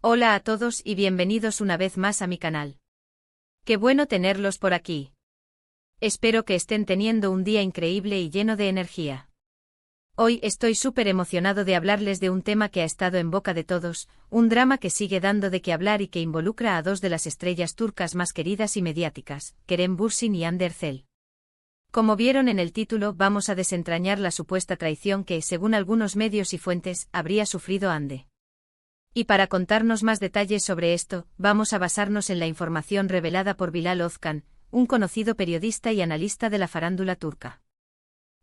Hola a todos y bienvenidos una vez más a mi canal. Qué bueno tenerlos por aquí. Espero que estén teniendo un día increíble y lleno de energía. Hoy estoy súper emocionado de hablarles de un tema que ha estado en boca de todos, un drama que sigue dando de qué hablar y que involucra a dos de las estrellas turcas más queridas y mediáticas, Kerem Bürsin y Hande Erçel. Como vieron en el título, vamos a desentrañar la supuesta traición que, según algunos medios y fuentes, habría sufrido Hande. Y para contarnos más detalles sobre esto, vamos a basarnos en la información revelada por Bilal Ozkan, un conocido periodista y analista de la farándula turca.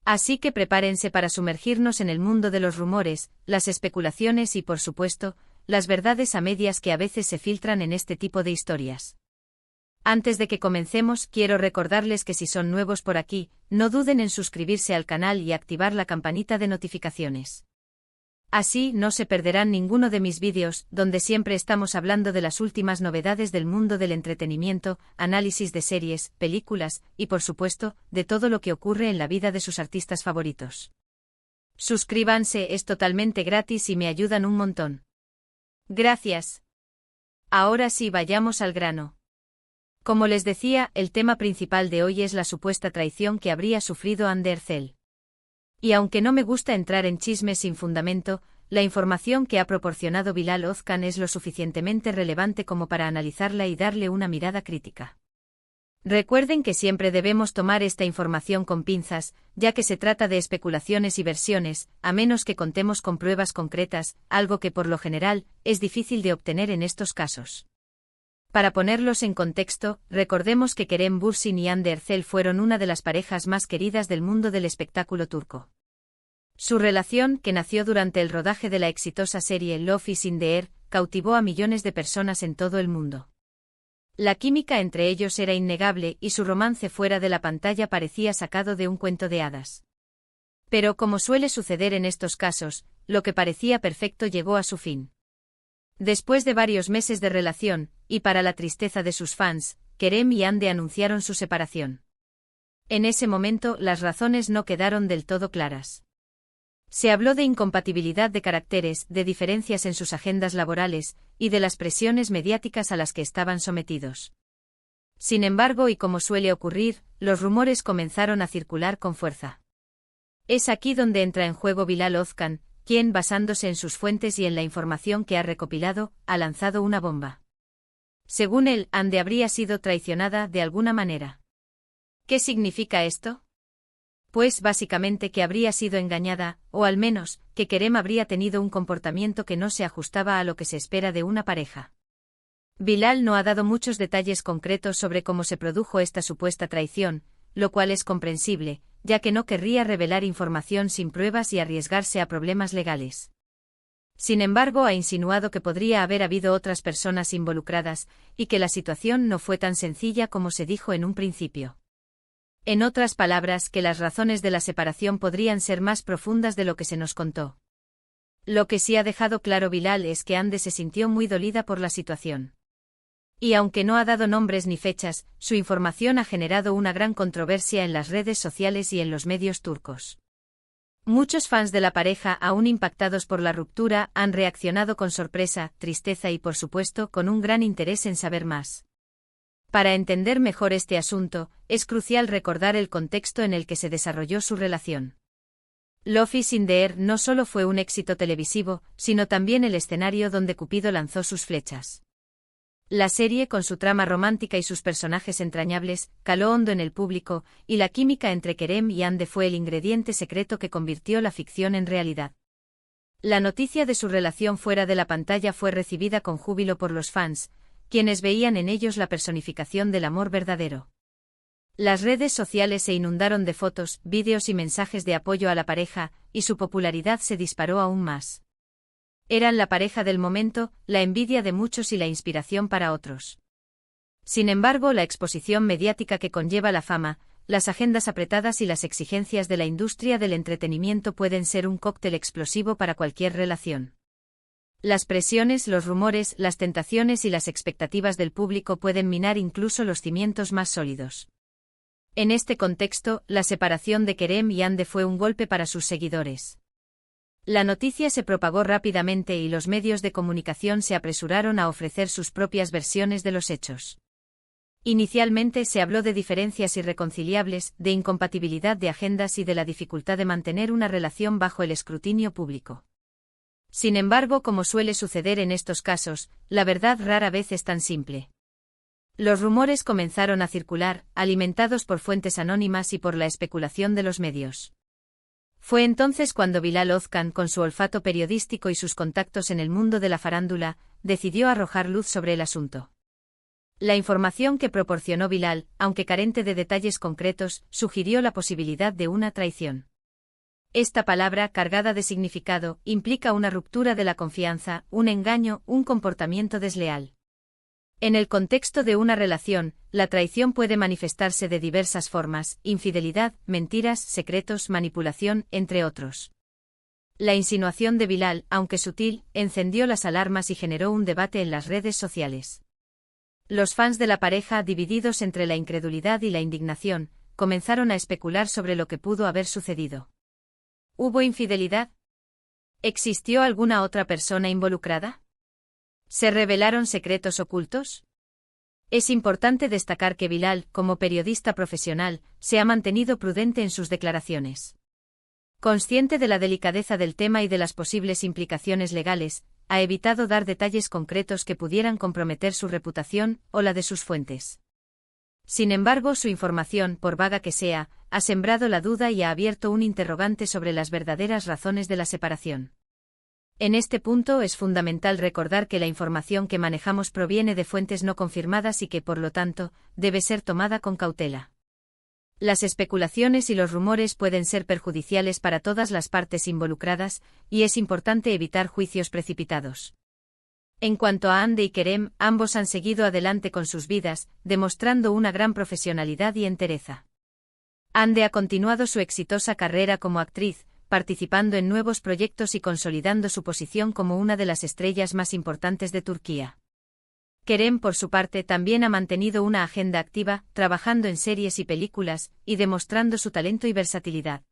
Así que prepárense para sumergirnos en el mundo de los rumores, las especulaciones y, por supuesto, las verdades a medias que a veces se filtran en este tipo de historias. Antes de que comencemos, quiero recordarles que si son nuevos por aquí, no duden en suscribirse al canal y activar la campanita de notificaciones. Así no se perderán ninguno de mis vídeos, donde siempre estamos hablando de las últimas novedades del mundo del entretenimiento, análisis de series, películas, y por supuesto, de todo lo que ocurre en la vida de sus artistas favoritos. Suscríbanse, es totalmente gratis y me ayudan un montón. Gracias. Ahora sí, vayamos al grano. Como les decía, el tema principal de hoy es la supuesta traición que habría sufrido Hande Erçel. Y aunque no me gusta entrar en chismes sin fundamento, la información que ha proporcionado Bilal Ozkan es lo suficientemente relevante como para analizarla y darle una mirada crítica. Recuerden que siempre debemos tomar esta información con pinzas, ya que se trata de especulaciones y versiones, a menos que contemos con pruebas concretas, algo que por lo general es difícil de obtener en estos casos. Para ponerlos en contexto, recordemos que Kerem Bürsin y Hande Erçel fueron una de las parejas más queridas del mundo del espectáculo turco. Su relación, que nació durante el rodaje de la exitosa serie Love is in the Air, cautivó a millones de personas en todo el mundo. La química entre ellos era innegable y su romance fuera de la pantalla parecía sacado de un cuento de hadas. Pero como suele suceder en estos casos, lo que parecía perfecto llegó a su fin. Después de varios meses de relación, y para la tristeza de sus fans, Kerem y Hande anunciaron su separación. En ese momento, las razones no quedaron del todo claras. Se habló de incompatibilidad de caracteres, de diferencias en sus agendas laborales, y de las presiones mediáticas a las que estaban sometidos. Sin embargo, y como suele ocurrir, los rumores comenzaron a circular con fuerza. Es aquí donde entra en juego Bilal Ozkan, quien, basándose en sus fuentes y en la información que ha recopilado, ha lanzado una bomba. Según él, Hande habría sido traicionada de alguna manera. ¿Qué significa esto? Pues básicamente que habría sido engañada, o al menos, que Kerem habría tenido un comportamiento que no se ajustaba a lo que se espera de una pareja. Bilal no ha dado muchos detalles concretos sobre cómo se produjo esta supuesta traición, lo cual es comprensible, ya que no querría revelar información sin pruebas y arriesgarse a problemas legales. Sin embargo, ha insinuado que podría haber habido otras personas involucradas, y que la situación no fue tan sencilla como se dijo en un principio. En otras palabras, que las razones de la separación podrían ser más profundas de lo que se nos contó. Lo que sí ha dejado claro Bilal es que Hande se sintió muy dolida por la situación. Y aunque no ha dado nombres ni fechas, su información ha generado una gran controversia en las redes sociales y en los medios turcos. Muchos fans de la pareja, aún impactados por la ruptura, han reaccionado con sorpresa, tristeza y, por supuesto, con un gran interés en saber más. Para entender mejor este asunto, es crucial recordar el contexto en el que se desarrolló su relación. Love is in the Air no solo fue un éxito televisivo, sino también el escenario donde Cupido lanzó sus flechas. La serie, con su trama romántica y sus personajes entrañables, caló hondo en el público, y la química entre Kerem y Hande fue el ingrediente secreto que convirtió la ficción en realidad. La noticia de su relación fuera de la pantalla fue recibida con júbilo por los fans, quienes veían en ellos la personificación del amor verdadero. Las redes sociales se inundaron de fotos, vídeos y mensajes de apoyo a la pareja, y su popularidad se disparó aún más. Eran la pareja del momento, la envidia de muchos y la inspiración para otros. Sin embargo, la exposición mediática que conlleva la fama, las agendas apretadas y las exigencias de la industria del entretenimiento pueden ser un cóctel explosivo para cualquier relación. Las presiones, los rumores, las tentaciones y las expectativas del público pueden minar incluso los cimientos más sólidos. En este contexto, la separación de Kerem y Hande fue un golpe para sus seguidores. La noticia se propagó rápidamente y los medios de comunicación se apresuraron a ofrecer sus propias versiones de los hechos. Inicialmente se habló de diferencias irreconciliables, de incompatibilidad de agendas y de la dificultad de mantener una relación bajo el escrutinio público. Sin embargo, como suele suceder en estos casos, la verdad rara vez es tan simple. Los rumores comenzaron a circular, alimentados por fuentes anónimas y por la especulación de los medios. Fue entonces cuando Bilal Ozkan, con su olfato periodístico y sus contactos en el mundo de la farándula, decidió arrojar luz sobre el asunto. La información que proporcionó Bilal, aunque carente de detalles concretos, sugirió la posibilidad de una traición. Esta palabra, cargada de significado, implica una ruptura de la confianza, un engaño, un comportamiento desleal. En el contexto de una relación, la traición puede manifestarse de diversas formas: infidelidad, mentiras, secretos, manipulación, entre otros. La insinuación de Bilal, aunque sutil, encendió las alarmas y generó un debate en las redes sociales. Los fans de la pareja, divididos entre la incredulidad y la indignación, comenzaron a especular sobre lo que pudo haber sucedido. ¿Hubo infidelidad? ¿Existió alguna otra persona involucrada? ¿Se revelaron secretos ocultos? Es importante destacar que Bilal, como periodista profesional, se ha mantenido prudente en sus declaraciones. Consciente de la delicadeza del tema y de las posibles implicaciones legales, ha evitado dar detalles concretos que pudieran comprometer su reputación o la de sus fuentes. Sin embargo, su información, por vaga que sea, ha sembrado la duda y ha abierto un interrogante sobre las verdaderas razones de la separación. En este punto es fundamental recordar que la información que manejamos proviene de fuentes no confirmadas y que, por lo tanto, debe ser tomada con cautela. Las especulaciones y los rumores pueden ser perjudiciales para todas las partes involucradas, y es importante evitar juicios precipitados. En cuanto a Hande y Kerem, ambos han seguido adelante con sus vidas, demostrando una gran profesionalidad y entereza. Hande ha continuado su exitosa carrera como actriz, participando en nuevos proyectos y consolidando su posición como una de las estrellas más importantes de Turquía. Kerem, por su parte, también ha mantenido una agenda activa, trabajando en series y películas, y demostrando su talento y versatilidad.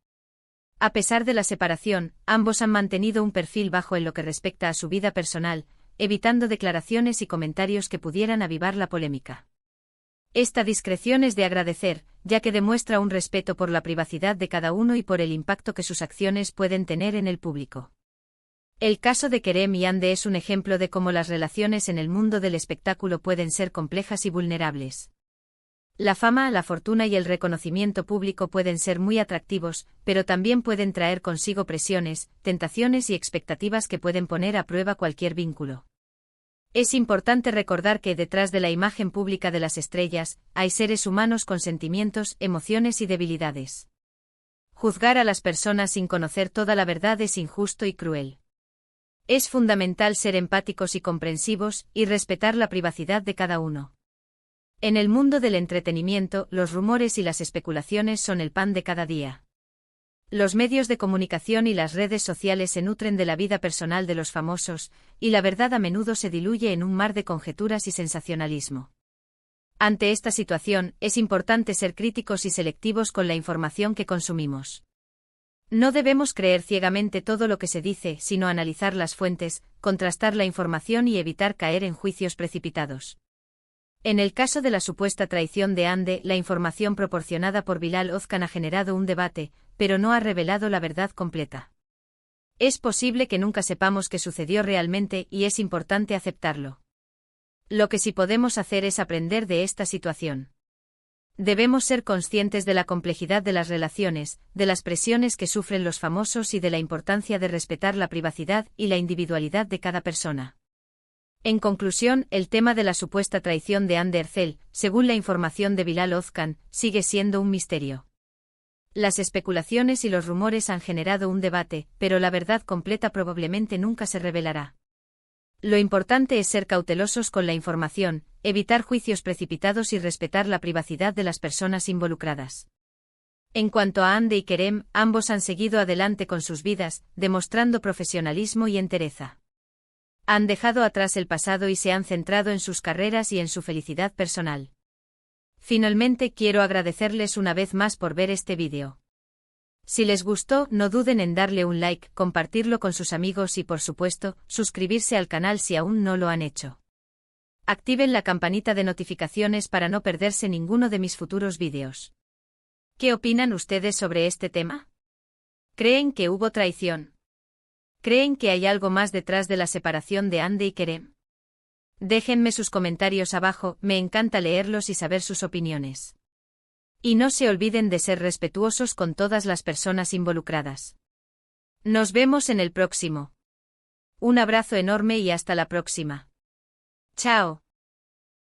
A pesar de la separación, ambos han mantenido un perfil bajo en lo que respecta a su vida personal, evitando declaraciones y comentarios que pudieran avivar la polémica. Esta discreción es de agradecer, ya que demuestra un respeto por la privacidad de cada uno y por el impacto que sus acciones pueden tener en el público. El caso de Kerem y Hande es un ejemplo de cómo las relaciones en el mundo del espectáculo pueden ser complejas y vulnerables. La fama, la fortuna y el reconocimiento público pueden ser muy atractivos, pero también pueden traer consigo presiones, tentaciones y expectativas que pueden poner a prueba cualquier vínculo. Es importante recordar que detrás de la imagen pública de las estrellas, hay seres humanos con sentimientos, emociones y debilidades. Juzgar a las personas sin conocer toda la verdad es injusto y cruel. Es fundamental ser empáticos y comprensivos, y respetar la privacidad de cada uno. En el mundo del entretenimiento, los rumores y las especulaciones son el pan de cada día. Los medios de comunicación y las redes sociales se nutren de la vida personal de los famosos, y la verdad a menudo se diluye en un mar de conjeturas y sensacionalismo. Ante esta situación, es importante ser críticos y selectivos con la información que consumimos. No debemos creer ciegamente todo lo que se dice, sino analizar las fuentes, contrastar la información y evitar caer en juicios precipitados. En el caso de la supuesta traición de Hande, la información proporcionada por Bilal Ozkan ha generado un debate, pero no ha revelado la verdad completa. Es posible que nunca sepamos qué sucedió realmente y es importante aceptarlo. Lo que sí podemos hacer es aprender de esta situación. Debemos ser conscientes de la complejidad de las relaciones, de las presiones que sufren los famosos y de la importancia de respetar la privacidad y la individualidad de cada persona. En conclusión, el tema de la supuesta traición de Hande Erçel, según la información de Bilal Ozkan, sigue siendo un misterio. Las especulaciones y los rumores han generado un debate, pero la verdad completa probablemente nunca se revelará. Lo importante es ser cautelosos con la información, evitar juicios precipitados y respetar la privacidad de las personas involucradas. En cuanto a Hande y Kerem, ambos han seguido adelante con sus vidas, demostrando profesionalismo y entereza. Han dejado atrás el pasado y se han centrado en sus carreras y en su felicidad personal. Finalmente quiero agradecerles una vez más por ver este vídeo. Si les gustó, no duden en darle un like, compartirlo con sus amigos y por supuesto, suscribirse al canal si aún no lo han hecho. Activen la campanita de notificaciones para no perderse ninguno de mis futuros vídeos. ¿Qué opinan ustedes sobre este tema? ¿Creen que hubo traición? ¿Creen que hay algo más detrás de la separación de Ande y Kerem? Déjenme sus comentarios abajo, me encanta leerlos y saber sus opiniones. Y no se olviden de ser respetuosos con todas las personas involucradas. Nos vemos en el próximo. Un abrazo enorme y hasta la próxima. Chao.